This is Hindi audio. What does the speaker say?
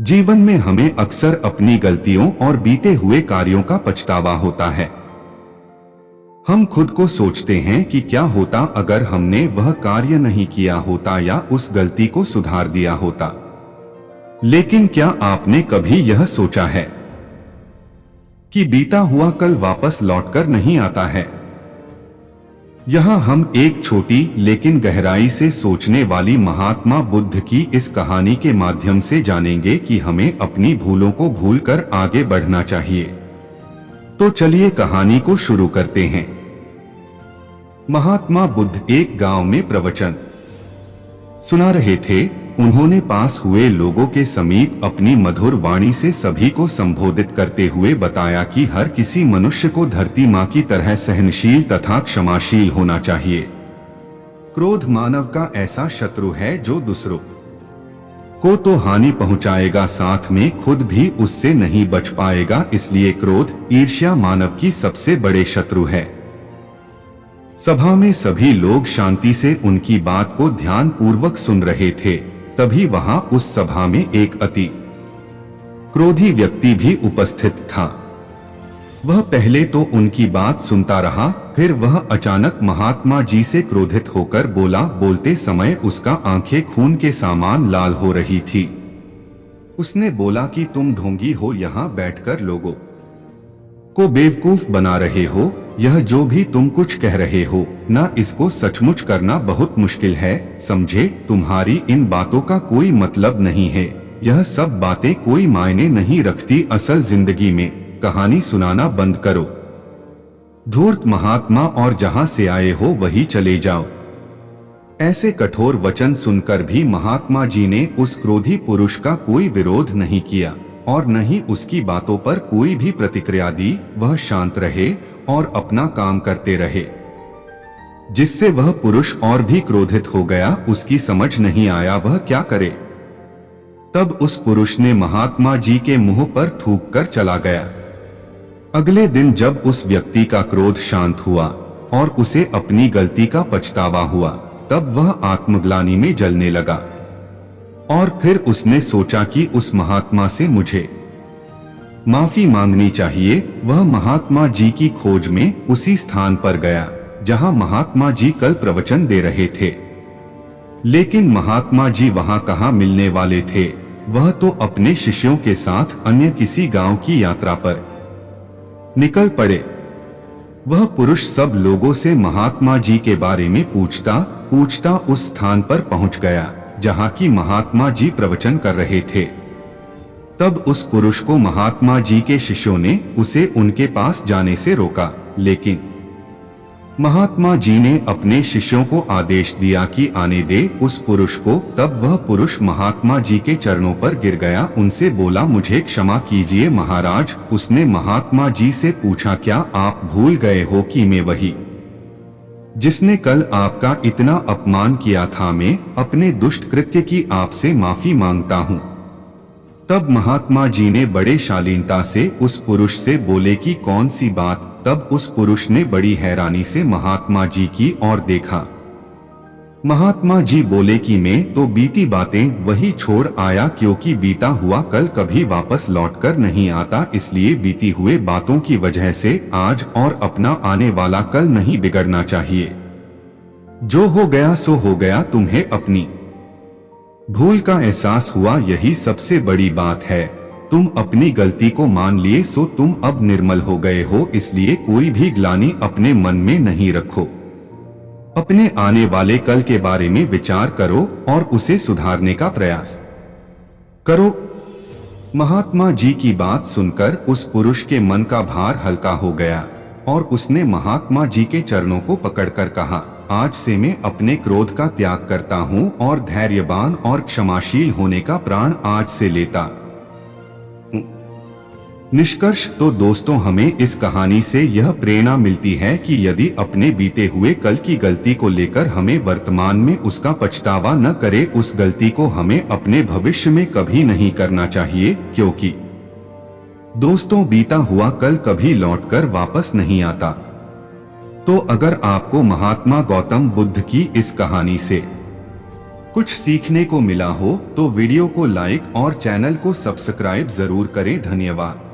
जीवन में हमें अक्सर अपनी गलतियों और बीते हुए कार्यों का पछतावा होता है। हम खुद को सोचते हैं कि क्या होता अगर हमने वह कार्य नहीं किया होता या उस गलती को सुधार दिया होता। लेकिन क्या आपने कभी यह सोचा है कि बीता हुआ कल वापस लौटकर नहीं आता है? यहाँ हम एक छोटी लेकिन गहराई से सोचने वाली महात्मा बुद्ध की इस कहानी के माध्यम से जानेंगे कि हमें अपनी भूलों को भूलकर आगे बढ़ना चाहिए। तो चलिए कहानी को शुरू करते हैं। महात्मा बुद्ध एक गांव में प्रवचन सुना रहे थे। उन्होंने पास हुए लोगों के समीप अपनी मधुर वाणी से सभी को संबोधित करते हुए बताया कि हर किसी मनुष्य को धरती माँ की तरह सहनशील तथा क्षमाशील होना चाहिए। क्रोध मानव का ऐसा शत्रु है जो दूसरों को तो हानि पहुंचाएगा, साथ में खुद भी उससे नहीं बच पाएगा। इसलिए क्रोध, ईर्ष्या मानव की सबसे बड़े शत्रु है। सभा में सभी लोग शांति से उनकी बात को ध्यान पूर्वक सुन रहे थे। तभी वहां उस सभा में एक अति क्रोधी व्यक्ति भी उपस्थित था। वह पहले तो उनकी बात सुनता रहा, फिर वह अचानक महात्मा जी से क्रोधित होकर बोला। बोलते समय उसका आंखें खून के समान लाल हो रही थी। उसने बोला कि तुम ढोंगी हो, यहाँ बैठकर लोगों को बेवकूफ बना रहे हो। यह जो भी तुम कुछ कह रहे हो ना, इसको सचमुच करना बहुत मुश्किल है, समझे? तुम्हारी इन बातों का कोई मतलब नहीं है। यह सब बातें कोई मायने नहीं रखती असल जिंदगी में। कहानी सुनाना बंद करो। धूर्त महात्मा, और जहां से आए हो वहीं चले जाओ। ऐसे कठोर वचन सुनकर भी महात्मा जी ने उस क्रोधी पुरुष का कोई विरोध नहीं किया और न ही उसकी बातों पर कोई भी प्रतिक्रिया दी। वह शांत रहे और अपना काम करते रहे, जिससे वह पुरुष और भी क्रोधित हो गया। उसकी समझ नहीं आया वह क्या करे। तब उस पुरुष ने महात्मा जी के मुंह पर थूक कर चला गया। अगले दिन जब उस व्यक्ति का क्रोध शांत हुआ और उसे अपनी गलती का पछतावा हुआ, तब वह आत्मग्लानि में जलने लगा और फिर उसने सोचा कि उस महात्मा से मुझे माफी मांगनी चाहिए। वह महात्मा जी की खोज में उसी स्थान पर गया जहां महात्मा जी कल प्रवचन दे रहे थे। लेकिन महात्मा जी वहां कहाँ मिलने वाले थे? वह तो अपने शिष्यों के साथ अन्य किसी गांव की यात्रा पर निकल पड़े। वह पुरुष सब लोगों से महात्मा जी के बारे में पूछता पूछता उस स्थान पर पहुंच गया जहां की महात्मा जी प्रवचन कर रहे थे। तब उस पुरुष को महात्मा जी के शिष्यों ने उसे उनके पास जाने से रोका, लेकिन महात्मा जी ने अपने शिष्यों को आदेश दिया कि आने दे उस पुरुष को। तब वह पुरुष महात्मा जी के चरणों पर गिर गया। उनसे बोला, मुझे क्षमा कीजिए महाराज। उसने महात्मा जी से पूछा, क्या आप भूल गए हो कि मैं वही जिसने कल आपका इतना अपमान किया था? मैं अपने दुष्ट कृत्य की आपसे माफी मांगता हूँ। तब महात्मा जी ने बड़े शालीनता से उस पुरुष से बोले कि कौन सी बात? तब उस पुरुष ने बड़ी हैरानी से महात्मा जी की ओर देखा। महात्मा जी बोले कि मैं तो बीती बातें वही छोड़ आया, क्योंकि बीता हुआ कल कभी वापस लौटकर नहीं आता। इसलिए बीती हुए बातों की वजह से आज और अपना आने वाला कल नहीं बिगड़ना चाहिए। जो हो गया सो हो गया। तुम्हें अपनी भूल का एहसास हुआ, यही सबसे बड़ी बात है। तुम अपनी गलती को मान लिए, सो तुम अब निर्मल हो गए हो। इसलिए कोई भी ग्लानि अपने मन में नहीं रखो। अपने आने वाले कल के बारे में विचार करो और उसे सुधारने का प्रयास करो। महात्मा जी की बात सुनकर उस पुरुष के मन का भार हल्का हो गया और उसने महात्मा जी के चरणों को पकड़कर कहा, आज से मैं अपने क्रोध का त्याग करता हूँ और धैर्यवान और क्षमाशील होने का प्रण आज से लेता हूँ। निष्कर्ष तो दोस्तों, हमें इस कहानी से यह प्रेरणा मिलती है कि यदि अपने बीते हुए कल की गलती को लेकर हमें वर्तमान में उसका पछतावा न करे, उस गलती को हमें अपने भविष्य में कभी नहीं करना चाहिए। क्योंकि दोस्तों, बीता हुआ कल कभी लौटकर वापस नहीं आता। तो अगर आपको महात्मा गौतम बुद्ध की इस कहानी से कुछ सीखने को मिला हो तो वीडियो को लाइक और चैनल को सब्सक्राइब जरूर करें। धन्यवाद।